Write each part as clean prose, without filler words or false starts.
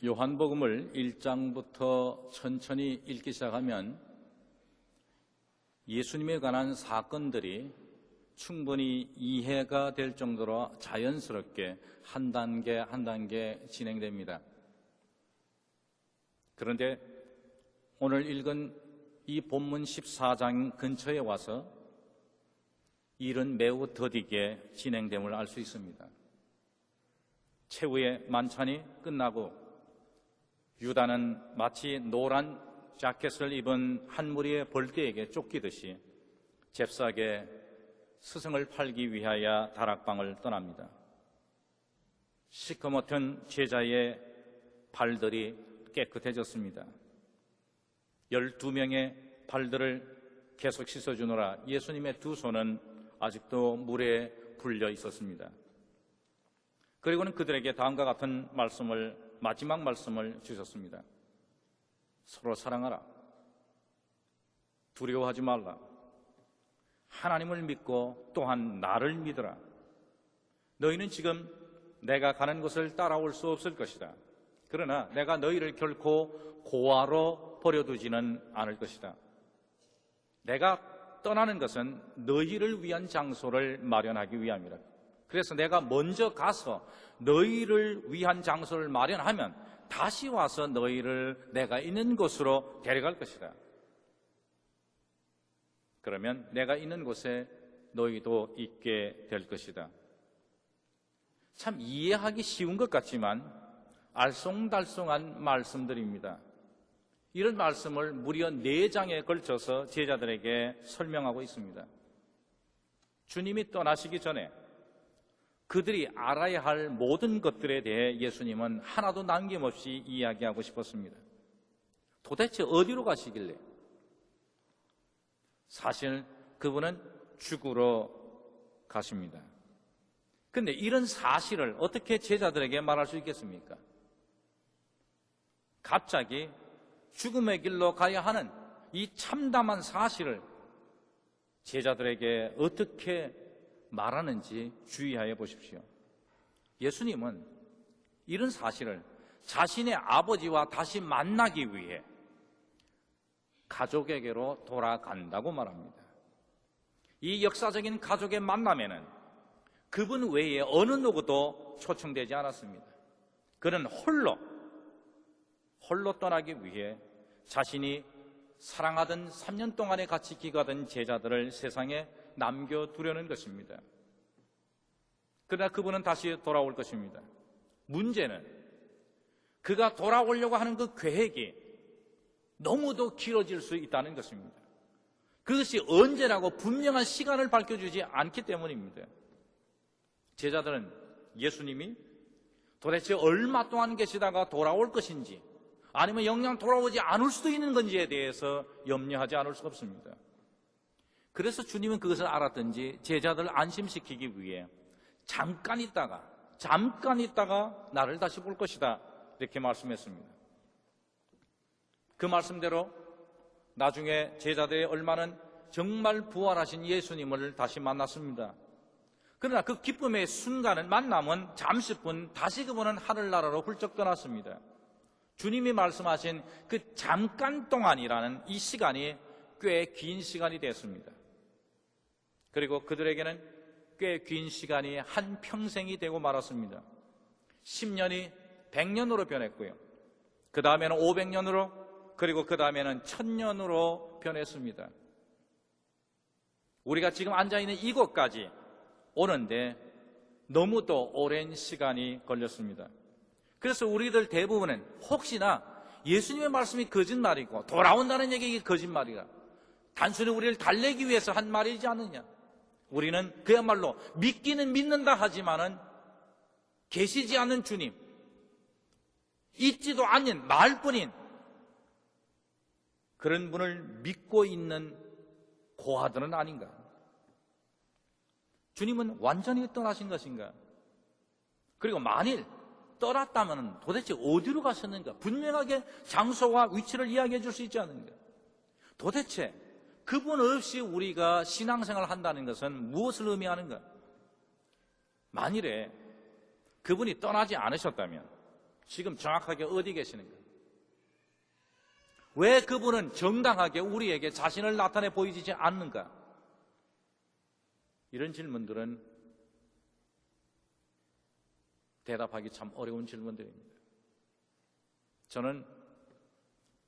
요한복음을 1장부터 천천히 읽기 시작하면 예수님에 관한 사건들이 충분히 이해가 될 정도로 자연스럽게 한 단계 한 단계 진행됩니다. 그런데 오늘 읽은 이 본문 14장 근처에 와서 일은 매우 더디게 진행됨을 알 수 있습니다. 최후의 만찬이 끝나고 유다는 마치 노란 자켓을 입은 한 무리의 벌떼에게 쫓기듯이 잽싸게 스승을 팔기 위하여 다락방을 떠납니다. 시커멓던 제자의 발들이 깨끗해졌습니다. 12명의 발들을 계속 씻어주느라 예수님의 두 손은 아직도 물에 불려 있었습니다. 그리고는 그들에게 다음과 같은 마지막 말씀을 주셨습니다. 서로 사랑하라. 두려워하지 말라. 하나님을 믿고 또한 나를 믿으라. 너희는 지금 내가 가는 곳을 따라올 수 없을 것이다. 그러나 내가 너희를 결코 고아로 버려두지는 않을 것이다. 내가 떠나는 것은 너희를 위한 장소를 마련하기 위함이라. 그래서 내가 먼저 가서 너희를 위한 장소를 마련하면 다시 와서 너희를 내가 있는 곳으로 데려갈 것이다. 그러면 내가 있는 곳에 너희도 있게 될 것이다. 참 이해하기 쉬운 것 같지만 알쏭달쏭한 말씀들입니다. 이런 말씀을 무려 4장에 걸쳐서 제자들에게 설명하고 있습니다. 주님이 떠나시기 전에 그들이 알아야 할 모든 것들에 대해 예수님은 하나도 남김없이 이야기하고 싶었습니다. 도대체 어디로 가시길래? 사실 그분은 죽으러 가십니다. 그런데 이런 사실을 어떻게 제자들에게 말할 수 있겠습니까? 갑자기 죽음의 길로 가야 하는 이 참담한 사실을 제자들에게 어떻게 말하는지 주의하여 보십시오. 예수님은 이런 사실을 자신의 아버지와 다시 만나기 위해 가족에게로 돌아간다고 말합니다. 이 역사적인 가족의 만남에는 그분 외에 어느 누구도 초청되지 않았습니다. 그는 홀로 떠나기 위해 자신이 사랑하던 3년 동안에 같이 기가던 제자들을 세상에 남겨두려는 것입니다. 그러나 그분은 다시 돌아올 것입니다. 문제는 그가 돌아오려고 하는 그 계획이 너무도 길어질 수 있다는 것입니다. 그것이 언제라고 분명한 시간을 밝혀주지 않기 때문입니다. 제자들은 예수님이 도대체 얼마 동안 계시다가 돌아올 것인지 아니면 영영 돌아오지 않을 수도 있는 건지에 대해서 염려하지 않을 수 없습니다. 그래서 주님은 그것을 알았든지 제자들을 안심시키기 위해 잠깐 있다가 나를 다시 볼 것이다 이렇게 말씀했습니다. 그 말씀대로 나중에 제자들의 얼마는 정말 부활하신 예수님을 다시 만났습니다. 그러나 그 기쁨의 만남은 잠시뿐 다시 그분은 하늘나라로 훌쩍 떠났습니다. 주님이 말씀하신 그 잠깐 동안이라는 이 시간이 꽤 긴 시간이 됐습니다. 그리고 그들에게는 꽤 긴 시간이 한 평생이 되고 말았습니다. 10년이 100년으로 변했고요. 그 다음에는 500년으로 그리고 그 다음에는 1000년으로 변했습니다. 우리가 지금 앉아있는 이곳까지 오는데 너무도 오랜 시간이 걸렸습니다. 그래서 우리들 대부분은 혹시나 예수님의 말씀이 거짓말이고 돌아온다는 얘기가 거짓말이라 단순히 우리를 달래기 위해서 한 말이지 않느냐. 우리는 그야말로 믿기는 믿는다 하지만은 계시지 않는 주님, 있지도 않는 말뿐인 그런 분을 믿고 있는 고아들은 아닌가? 주님은 완전히 떠나신 것인가? 그리고 만일 떠났다면 도대체 어디로 가셨는가? 분명하게 장소와 위치를 이야기해 줄 수 있지 않은가? 도대체 그분 없이 우리가 신앙생활을 한다는 것은 무엇을 의미하는가? 만일에 그분이 떠나지 않으셨다면 지금 정확하게 어디 계시는가? 왜 그분은 정당하게 우리에게 자신을 나타내 보이지 않는가? 이런 질문들은 대답하기 참 어려운 질문들입니다. 저는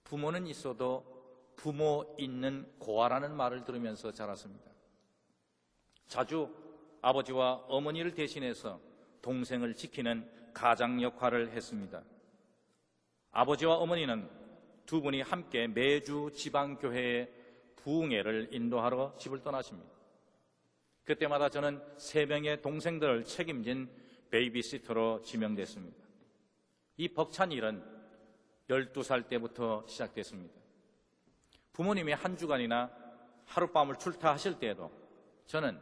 부모는 있어도 부모 있는 고아라는 말을 들으면서 자랐습니다. 자주 아버지와 어머니를 대신해서 동생을 지키는 가장 역할을 했습니다. 아버지와 어머니는 두 분이 함께 매주 지방교회에 부흥회를 인도하러 집을 떠나십니다. 그때마다 저는 3명의 동생들을 책임진 베이비시터로 지명됐습니다. 이 벅찬 일은 12살 때부터 시작됐습니다. 부모님이 한 주간이나 하룻밤을 출타하실 때에도 저는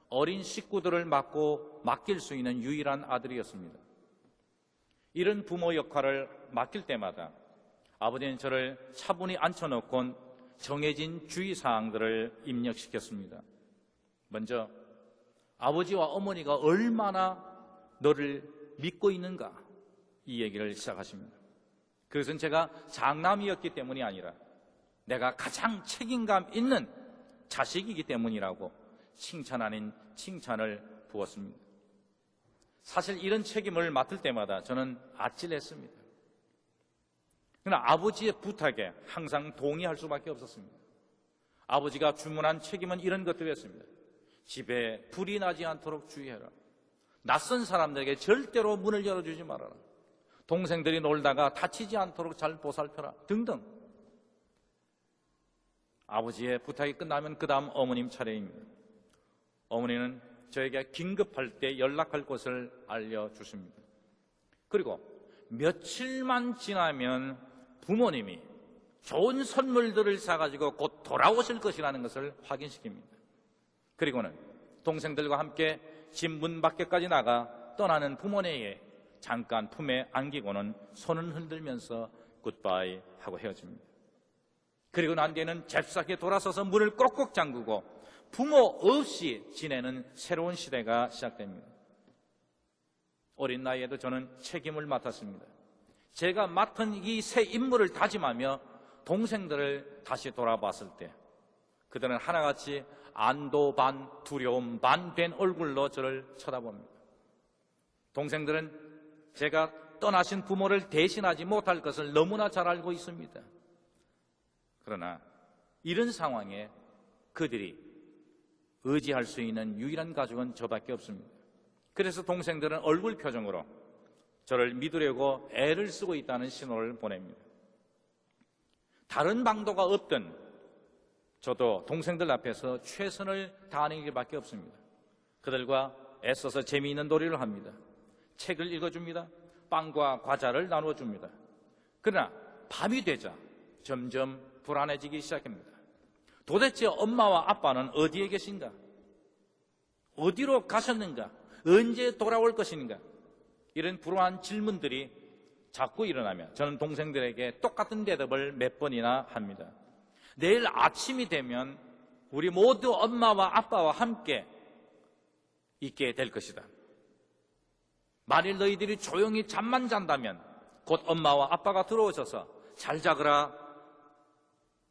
어린 식구들을 맡길 수 있는 유일한 아들이었습니다. 이런 부모 역할을 맡길 때마다 아버지는 저를 차분히 앉혀놓곤 정해진 주의사항들을 입력시켰습니다. 먼저 아버지와 어머니가 얼마나 너를 믿고 있는가, 이 얘기를 시작하십니다. 그것은 제가 장남이었기 때문이 아니라 내가 가장 책임감 있는 자식이기 때문이라고 칭찬 아닌 칭찬을 부었습니다. 사실 이런 책임을 맡을 때마다 저는 아찔했습니다. 그러나 아버지의 부탁에 항상 동의할 수밖에 없었습니다. 아버지가 주문한 책임은 이런 것들이었습니다. 집에 불이 나지 않도록 주의해라. 낯선 사람들에게 절대로 문을 열어주지 말아라. 동생들이 놀다가 다치지 않도록 잘 보살펴라. 등등. 아버지의 부탁이 끝나면 그 다음 어머님 차례입니다. 어머니는 저에게 긴급할 때 연락할 곳을 알려주십니다. 그리고 며칠만 지나면 부모님이 좋은 선물들을 사가지고 곧 돌아오실 것이라는 것을 확인시킵니다. 그리고는 동생들과 함께 집 문 밖에까지 나가 떠나는 부모님에게 잠깐 품에 안기고는 손을 흔들면서 굿바이 하고 헤어집니다. 그리고 난 뒤에는 잽싸게 돌아서서 문을 꼭꼭 잠그고 부모 없이 지내는 새로운 시대가 시작됩니다. 어린 나이에도 저는 책임을 맡았습니다. 제가 맡은 이 새 임무를 다짐하며 동생들을 다시 돌아봤을 때 그들은 하나같이 안도 반 두려움 반 된 얼굴로 저를 쳐다봅니다. 동생들은 제가 떠나신 부모를 대신하지 못할 것을 너무나 잘 알고 있습니다. 그러나 이런 상황에 그들이 의지할 수 있는 유일한 가족은 저밖에 없습니다. 그래서 동생들은 얼굴 표정으로 저를 믿으려고 애를 쓰고 있다는 신호를 보냅니다. 다른 방도가 없던 저도 동생들 앞에서 최선을 다하는 일밖에 없습니다. 그들과 애써서 재미있는 놀이를 합니다. 책을 읽어줍니다. 빵과 과자를 나눠줍니다. 그러나 밤이 되자 점점 불안해지기 시작합니다. 도대체 엄마와 아빠는 어디에 계신가? 어디로 가셨는가? 언제 돌아올 것인가? 이런 불안한 질문들이 자꾸 일어나며 저는 동생들에게 똑같은 대답을 몇 번이나 합니다. 내일 아침이 되면 우리 모두 엄마와 아빠와 함께 있게 될 것이다. 만일 너희들이 조용히 잠만 잔다면 곧 엄마와 아빠가 들어오셔서 잘 자거라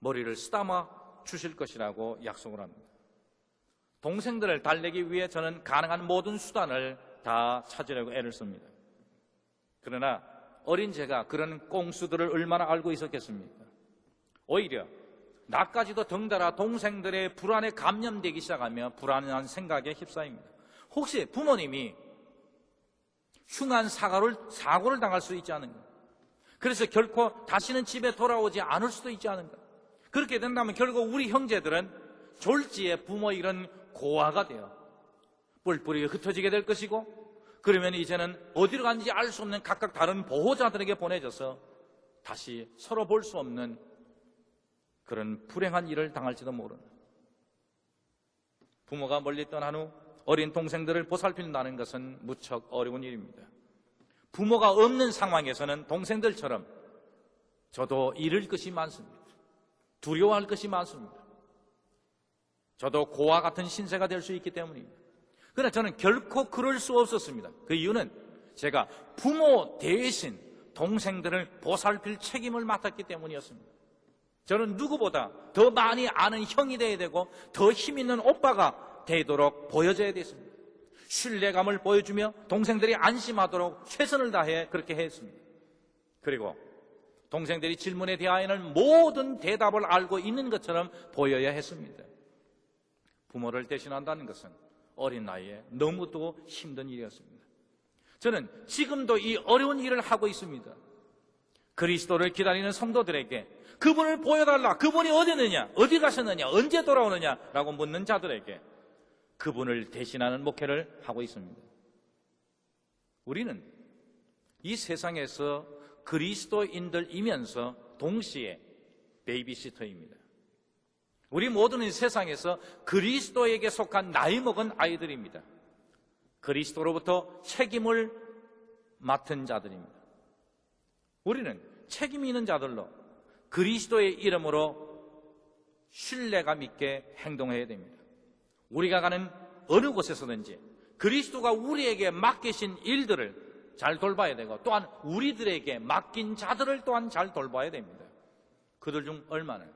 머리를 쓰다마 주실 것이라고 약속을 합니다. 동생들을 달래기 위해 저는 가능한 모든 수단을 다 찾으려고 애를 씁니다. 그러나 어린 제가 그런 꽁수들을 얼마나 알고 있었겠습니까? 오히려 나까지도 덩달아 동생들의 불안에 감염되기 시작하며 불안한 생각에 휩싸입니다. 혹시 부모님이 흉한 사고를 당할 수 있지 않은가? 그래서 결코 다시는 집에 돌아오지 않을 수도 있지 않은가? 그렇게 된다면 결국 우리 형제들은 졸지에 부모 이런 고아가 되어 뿔뿔이 흩어지게 될 것이고, 그러면 이제는 어디로 갔는지 알 수 없는 각각 다른 보호자들에게 보내져서 다시 서로 볼 수 없는 그런 불행한 일을 당할지도 모른다. 부모가 멀리 떠난 후 어린 동생들을 보살핀다는 것은 무척 어려운 일입니다. 부모가 없는 상황에서는 동생들처럼 저도 잃을 것이 많습니다. 두려워할 것이 많습니다. 저도 고아 같은 신세가 될 수 있기 때문입니다. 그러나 저는 결코 그럴 수 없었습니다. 그 이유는 제가 부모 대신 동생들을 보살필 책임을 맡았기 때문이었습니다. 저는 누구보다 더 많이 아는 형이 되어야 되고 더 힘있는 오빠가 되도록 보여줘야 됐습니다. 신뢰감을 보여주며 동생들이 안심하도록 최선을 다해 그렇게 했습니다. 그리고 동생들이 질문에 대하여는 모든 대답을 알고 있는 것처럼 보여야 했습니다. 부모를 대신한다는 것은 어린 나이에 너무도 힘든 일이었습니다. 저는 지금도 이 어려운 일을 하고 있습니다. 그리스도를 기다리는 성도들에게 그분을 보여달라, 그분이 어디 있느냐, 어디 가셨느냐, 언제 돌아오느냐라고 묻는 자들에게 그분을 대신하는 목회를 하고 있습니다. 우리는 이 세상에서 그리스도인들이면서 동시에 베이비시터입니다. 우리 모두는 세상에서 그리스도에게 속한 나이 먹은 아이들입니다. 그리스도로부터 책임을 맡은 자들입니다. 우리는 책임 있는 자들로 그리스도의 이름으로 신뢰감 있게 행동해야 됩니다. 우리가 가는 어느 곳에서든지 그리스도가 우리에게 맡기신 일들을 잘 돌봐야 되고 또한 우리들에게 맡긴 자들을 또한 잘 돌봐야 됩니다. 그들 중 얼마는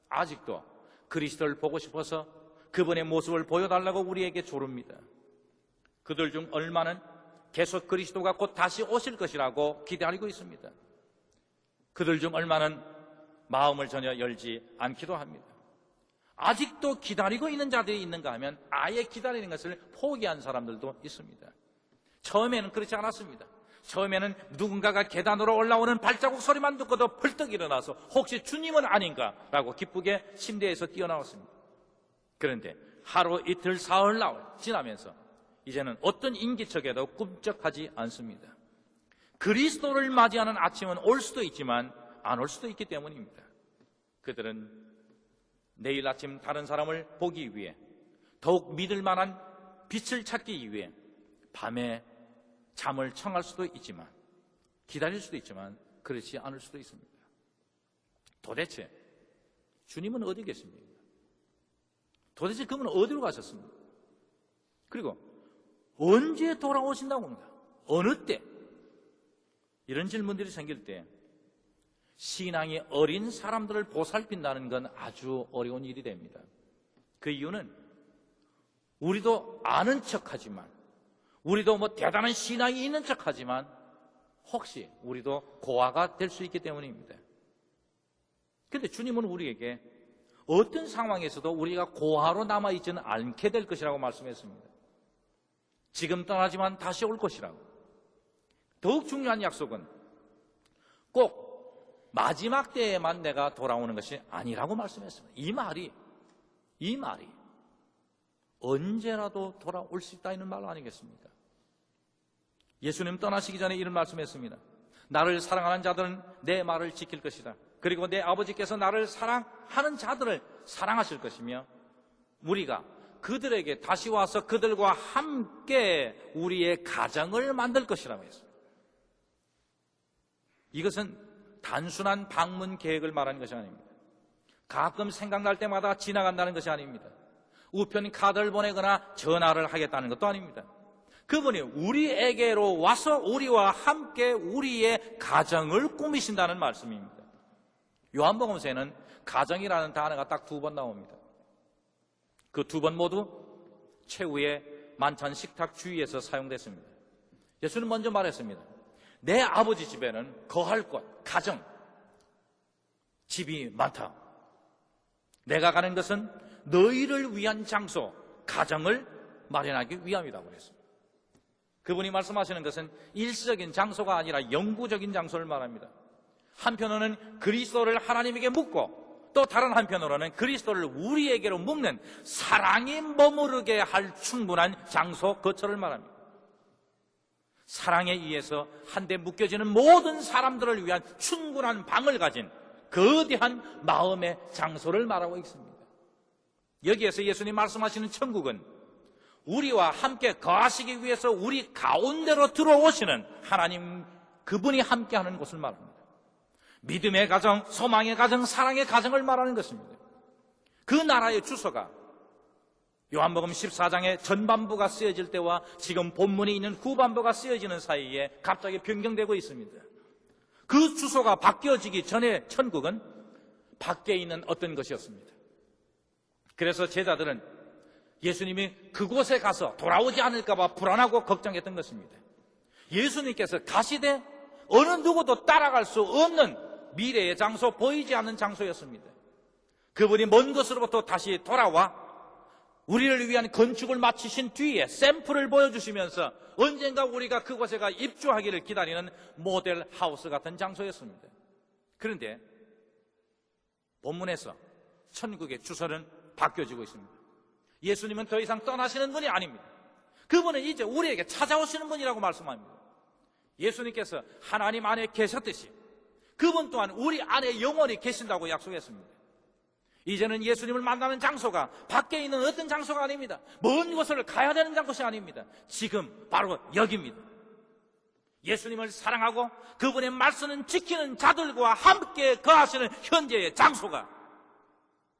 아직도 그리스도를 보고 싶어서 그분의 모습을 보여달라고 우리에게 조릅니다. 그들 중 얼마는 계속 그리스도가 곧 다시 오실 것이라고 기다리고 있습니다. 그들 중 얼마는 마음을 전혀 열지 않기도 합니다. 아직도 기다리고 있는 자들이 있는가 하면 아예 기다리는 것을 포기한 사람들도 있습니다. 처음에는 그렇지 않았습니다. 처음에는 누군가가 계단으로 올라오는 발자국 소리만 듣고도 벌떡 일어나서 혹시 주님은 아닌가라고 기쁘게 침대에서 뛰어나왔습니다. 그런데 하루 이틀 사흘 나흘 지나면서 이제는 어떤 인기척에도 꿈쩍하지 않습니다. 그리스도를 맞이하는 아침은 올 수도 있지만 안 올 수도 있기 때문입니다. 그들은 내일 아침 다른 사람을 보기 위해 더욱 믿을 만한 빛을 찾기 위해 밤에 잠을 청할 수도 있지만 기다릴 수도 있지만 그렇지 않을 수도 있습니다. 도대체 주님은 어디 계십니까? 도대체 그분은 어디로 가셨습니까? 그리고 언제 돌아오신다고 합니다. 어느 때? 이런 질문들이 생길 때 신앙이 어린 사람들을 보살핀다는 건 아주 어려운 일이 됩니다. 그 이유는 우리도 아는 척하지만 우리도 대단한 신앙이 있는 척하지만 혹시 우리도 고아가 될 수 있기 때문입니다. 그런데 주님은 우리에게 어떤 상황에서도 우리가 고아로 남아있지는 않게 될 것이라고 말씀했습니다. 지금 떠나지만 다시 올 것이라고. 더욱 중요한 약속은 꼭 마지막 때에만 내가 돌아오는 것이 아니라고 말씀했습니다. 이 말이 언제라도 돌아올 수 있다는 말 아니겠습니까? 예수님 떠나시기 전에 이런 말씀했습니다. 나를 사랑하는 자들은 내 말을 지킬 것이다. 그리고 내 아버지께서 나를 사랑하는 자들을 사랑하실 것이며 우리가 그들에게 다시 와서 그들과 함께 우리의 가정을 만들 것이라고 했습니다. 이것은 단순한 방문 계획을 말하는 것이 아닙니다. 가끔 생각날 때마다 지나간다는 것이 아닙니다. 우편 카드를 보내거나 전화를 하겠다는 것도 아닙니다. 그분이 우리에게로 와서 우리와 함께 우리의 가정을 꾸미신다는 말씀입니다. 요한복음서에는 가정이라는 단어가 딱 2번 나옵니다. 그 2번 모두 최후의 만찬 식탁 주위에서 사용됐습니다. 예수는 먼저 말했습니다. 내 아버지 집에는 거할 곳, 가정, 집이 많다. 내가 가는 것은 너희를 위한 장소, 가정을 마련하기 위함이라고 그랬습니다. 그분이 말씀하시는 것은 일시적인 장소가 아니라 영구적인 장소를 말합니다. 한편으로는 그리스도를 하나님에게 묻고 또 다른 한편으로는 그리스도를 우리에게로 묶는 사랑이 머무르게 할 충분한 장소, 거처를 말합니다. 사랑에 의해서 한데 묶여지는 모든 사람들을 위한 충분한 방을 가진 거대한 마음의 장소를 말하고 있습니다. 여기에서 예수님 말씀하시는 천국은 우리와 함께 거하시기 위해서 우리 가운데로 들어오시는 하나님 그분이 함께하는 곳을 말합니다. 믿음의 가정, 소망의 가정, 사랑의 가정을 말하는 것입니다. 그 나라의 주소가 요한복음 14장의 전반부가 쓰여질 때와 지금 본문이 있는 후반부가 쓰여지는 사이에 갑자기 변경되고 있습니다. 그 주소가 바뀌어지기 전에 천국은 밖에 있는 어떤 것이었습니다. 그래서 제자들은 예수님이 그곳에 가서 돌아오지 않을까 봐 불안하고 걱정했던 것입니다. 예수님께서 가시되 어느 누구도 따라갈 수 없는 미래의 장소, 보이지 않는 장소였습니다. 그분이 먼 곳으로부터 다시 돌아와 우리를 위한 건축을 마치신 뒤에 샘플을 보여주시면서 언젠가 우리가 그곳에 가 입주하기를 기다리는 모델 하우스 같은 장소였습니다. 그런데 본문에서 천국의 주소는 바뀌어지고 있습니다. 예수님은 더 이상 떠나시는 분이 아닙니다. 그분은 이제 우리에게 찾아오시는 분이라고 말씀합니다. 예수님께서 하나님 안에 계셨듯이 그분 또한 우리 안에 영원히 계신다고 약속했습니다. 이제는 예수님을 만나는 장소가 밖에 있는 어떤 장소가 아닙니다. 먼 곳을 가야 되는 곳이 아닙니다. 지금 바로 여기입니다. 예수님을 사랑하고 그분의 말씀을 지키는 자들과 함께 거하시는 현재의 장소가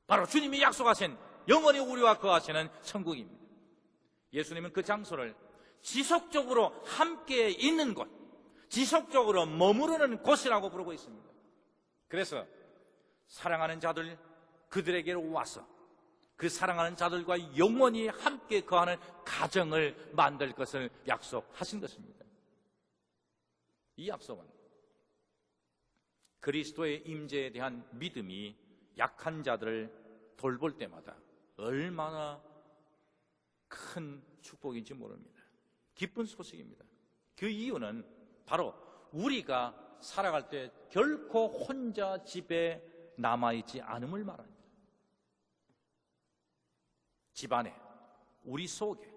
바로 주님이 약속하신 영원히 우리와 거하시는 천국입니다. 예수님은 그 장소를 지속적으로 함께 있는 곳, 지속적으로 머무르는 곳이라고 부르고 있습니다. 그래서 사랑하는 자들, 그들에게로 와서 그 사랑하는 자들과 영원히 함께 거하는 가정을 만들 것을 약속하신 것입니다. 이 약속은 그리스도의 임재에 대한 믿음이 약한 자들을 돌볼 때마다 얼마나 큰 축복인지 모릅니다. 기쁜 소식입니다. 그 이유는 바로 우리가 살아갈 때 결코 혼자 집에 남아있지 않음을 말합니다. 집안에, 우리 속에,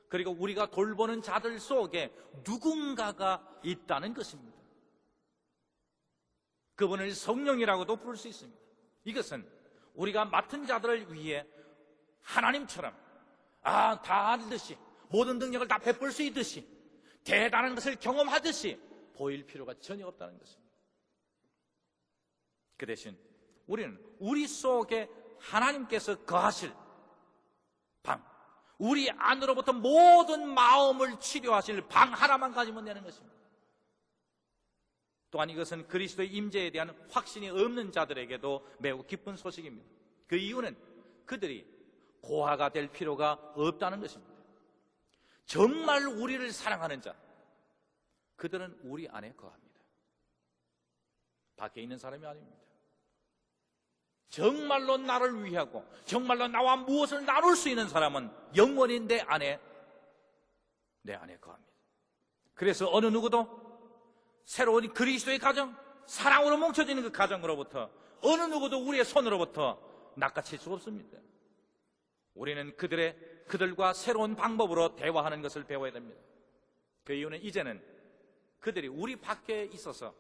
그리고 우리가 돌보는 자들 속에 누군가가 있다는 것입니다. 그분을 성령이라고도 부를 수 있습니다. 이것은 우리가 맡은 자들을 위해 하나님처럼 다 알듯이 모든 능력을 다 베풀 수 있듯이 대단한 것을 경험하듯이 보일 필요가 전혀 없다는 것입니다. 그 대신 우리는 우리 속에 하나님께서 거하실 방, 우리 안으로부터 모든 마음을 치료하실 방 하나만 가지면 되는 것입니다. 또한 이것은 그리스도의 임재에 대한 확신이 없는 자들에게도 매우 기쁜 소식입니다. 그 이유는 그들이 고아가 될 필요가 없다는 것입니다. 정말 우리를 사랑하는 자, 그들은 우리 안에 거합니다. 밖에 있는 사람이 아닙니다. 정말로 나를 위하고 정말로 나와 무엇을 나눌 수 있는 사람은 영원히 내 안에 거합니다. 그래서 어느 누구도 새로운 그리스도의 가정, 사랑으로 뭉쳐지는 그 가정으로부터 어느 누구도 우리의 손으로부터 낚아챌 수 없습니다. 우리는 그들과 새로운 방법으로 대화하는 것을 배워야 됩니다. 그 이유는 이제는 그들이 우리 밖에 있어서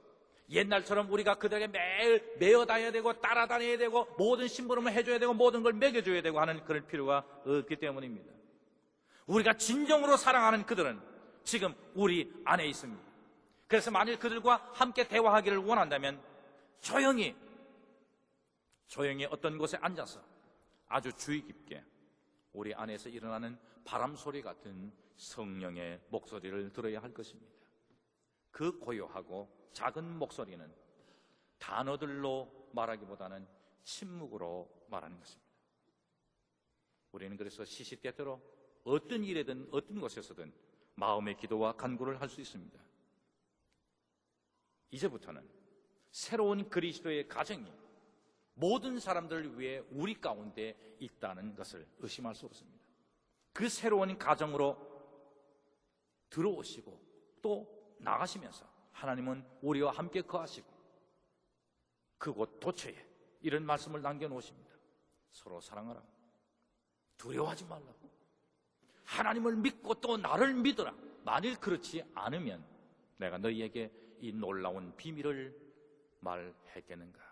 옛날처럼 우리가 그들에게 매일 메어다녀야 되고 따라다녀야 되고 모든 심부름을 해줘야 되고 모든 걸 먹여줘야 되고 하는 그럴 필요가 없기 때문입니다. 우리가 진정으로 사랑하는 그들은 지금 우리 안에 있습니다. 그래서 만일 그들과 함께 대화하기를 원한다면 조용히 어떤 곳에 앉아서 아주 주의 깊게 우리 안에서 일어나는 바람소리 같은 성령의 목소리를 들어야 할 것입니다. 그 고요하고 작은 목소리는 단어들로 말하기보다는 침묵으로 말하는 것입니다. 우리는 그래서 시시때때로 어떤 일에든 어떤 곳에서든 마음의 기도와 간구를 할 수 있습니다. 이제부터는 새로운 그리스도의 가정이 모든 사람들을 위해 우리 가운데 있다는 것을 의심할 수 없습니다. 그 새로운 가정으로 들어오시고 또 나가시면서 하나님은 우리와 함께 거하시고 그곳 도처에 이런 말씀을 남겨놓으십니다. 서로 사랑하라. 두려워하지 말라고. 하나님을 믿고 또 나를 믿어라. 만일 그렇지 않으면 내가 너희에게 이 놀라운 비밀을 말했겠는가.